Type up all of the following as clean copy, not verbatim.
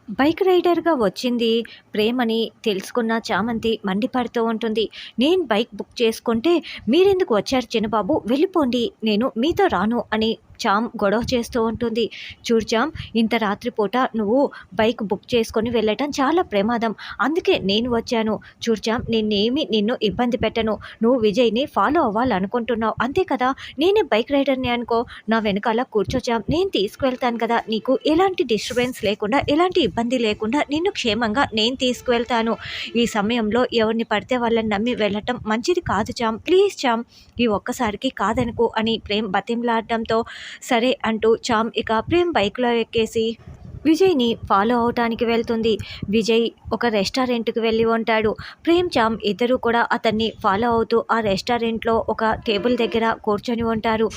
Bike రైడర్‌గా వచ్చింది ప్రేమని తెలుసుకున్న చామంతి మండిపడుతూ ఉంటుంది. "నేను బైక్ బుక్ చేసుకుంటే మీరెందుకు వచ్చారు చిన్నబాబు? వెళ్ళిపోండి. నేను మీతో రాను" అని చామ్ గొడవ చేస్తూ ఉంటుంది. "చూడు చామ్, ఇంత రాత్రి పూట నువ్వు బైక్ బుక్ చేసుకొని వెళ్ళటం చాలా ప్రమాదం. అందుకే నేను వచ్చాను. చూడు చామ్, నిన్ను ఇబ్బంది పెట్టను. నువ్వు విజయ్‌ని ఫాలో అవ్వాలనుకుంటున్నావు అంతే కదా! నేనే బైక్ రైడర్‌ని అనుకో. నా వెనకాల కూర్చో చామ్. నేను తీసుకువెళ్తాను కదా! నీకు ఎలాంటి డిస్టర్బెన్స్ లేకుండా, ఎలాంటి ఇబ్బంది లేకుండా నిన్ను క్షేమంగా నేను తీసుకువెళ్తాను. ఈ సమయంలో ఎవరిని పడితే వాళ్ళని నమ్మి వెళ్ళటం మంచిది కాదు చామ్. ప్లీజ్ చామ్, ఈ ఒక్కసారికి కాదనుకో" అని ప్రేమ్ బతిమలాడడంతో సరే అంటూ చామ్ ఇక ప్రేమ్ బైక్‌లో ఎక్కేసి విజయ్‌ని ఫాలో అవ్వటానికి వెళ్తుంది. విజయ్ ఒక రెస్టారెంట్‌కి వెళ్ళి ఉంటాడు. ప్రేమ్, చామ్ ఇద్దరూ కూడా అతన్ని ఫాలో అవుతూ ఆ రెస్టారెంట్‌లో ఒక టేబుల్ దగ్గర కూర్చొని ఉంటారు.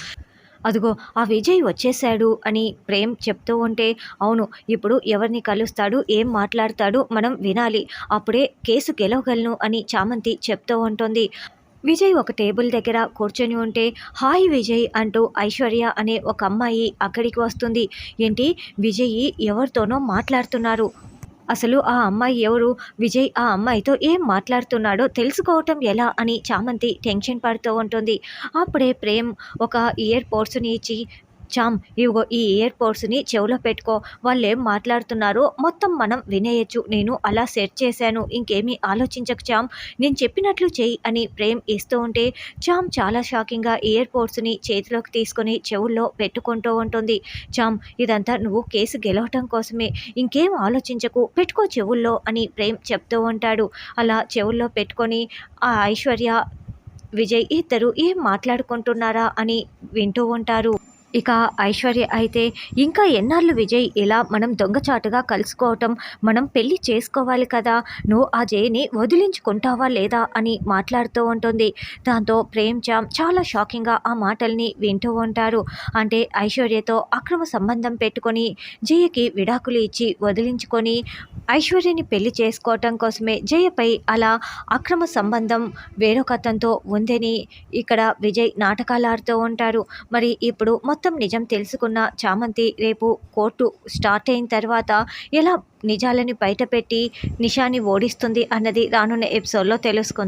అదిగో ఆ విజయ్ వచ్చేసాడు అని ప్రేమ్ చెప్తూ ఉంటే, అవును, ఇప్పుడు ఎవరిని కలుస్తాడు, ఏం మాట్లాడతాడు మనం వినాలి. అప్పుడే కేసు గెలవగలను అని చామంతి చెప్తూ ఉంటుంది. విజయ్ ఒక టేబుల్ దగ్గర కూర్చొని ఉంటే, హాయ్ విజయ్ అంటూ ఐశ్వర్య అనే ఒక అమ్మాయి అక్కడికి వస్తుంది. ఏంటి, విజయ్ ఎవరితోనో మాట్లాడుతున్నారు. అసలు ఆ అమ్మాయి ఎవరు? విజయ్ ఆ అమ్మాయితో ఏం మాట్లాడుతున్నాడో తెలుసుకోవటం ఎలా అని చామంతి టెన్షన్ పడుతూ ఉంటుంది. అప్పుడే ప్రేమ్ ఒక ఇయర్ పోడ్స్‌ని ఇచ్చి, చామ్, ఇవిగో ఈ ఇయర్ పోడ్స్‌ని చెవిలో పెట్టుకో. వాళ్ళేం మాట్లాడుతున్నారో మొత్తం మనం వినేయొచ్చు. నేను అలా సెట్ చేశాను. ఇంకేమీ ఆలోచించకు చామ్. నేను చెప్పినట్లు చెయ్యి అని ప్రేమ్ ఇస్తూ ఉంటే, చామ్ చాలా షాకింగ్‌గా ఇయర్ పోడ్స్‌ని చేతిలోకి తీసుకొని చెవుల్లో పెట్టుకుంటూ ఉంటుంది. చామ్, ఇదంతా నువ్వు కేసు గెలవటం కోసమే. ఇంకేం ఆలోచించకు, పెట్టుకో చెవుల్లో అని ప్రేమ్ చెప్తూ ఉంటాడు. అలా చెవుల్లో పెట్టుకొని ఆ ఐశ్వర్య, విజయ్ ఇద్దరు ఏం మాట్లాడుకుంటున్నారా అని వింటూ ఉంటారు. ఇక ఐశ్వర్య అయితే, ఇంకా ఎన్నాళ్ళు విజయ్ ఇలా మనం దొంగచాటుగా కలుసుకోవటం, మనం పెళ్లి చేసుకోవాలి కదా, నువ్వు ఆ జయని వదిలించుకుంటావా లేదా అని మాట్లాడుతూ ఉంటుంది. దాంతో ప్రేమ్, చామ్ చాలా షాకింగ్గా ఆ మాటల్ని వింటూ ఉంటారు. అంటే ఐశ్వర్యతో అక్రమ సంబంధం పెట్టుకొని జయకి విడాకులు ఇచ్చి వదిలించుకొని ఐశ్వర్యని పెళ్లి చేసుకోవటం కోసమే జయపై అలా అక్రమ సంబంధం వేరొకతనితో ఉందని ఇక్కడ విజయ్ నాటకాలు ఆడుతూ ఉంటారు. మరి ఇప్పుడు మొత్తం నిజం తెలుసుకున్న చామంతి రేపు కోర్టు స్టార్ట్ అయిన తర్వాత ఎలా నిజాలని బయటపెట్టి నిషాని ఓడిస్తుంది అన్నది రానున్న ఎపిసోడ్లో తెలుసుకుందాం.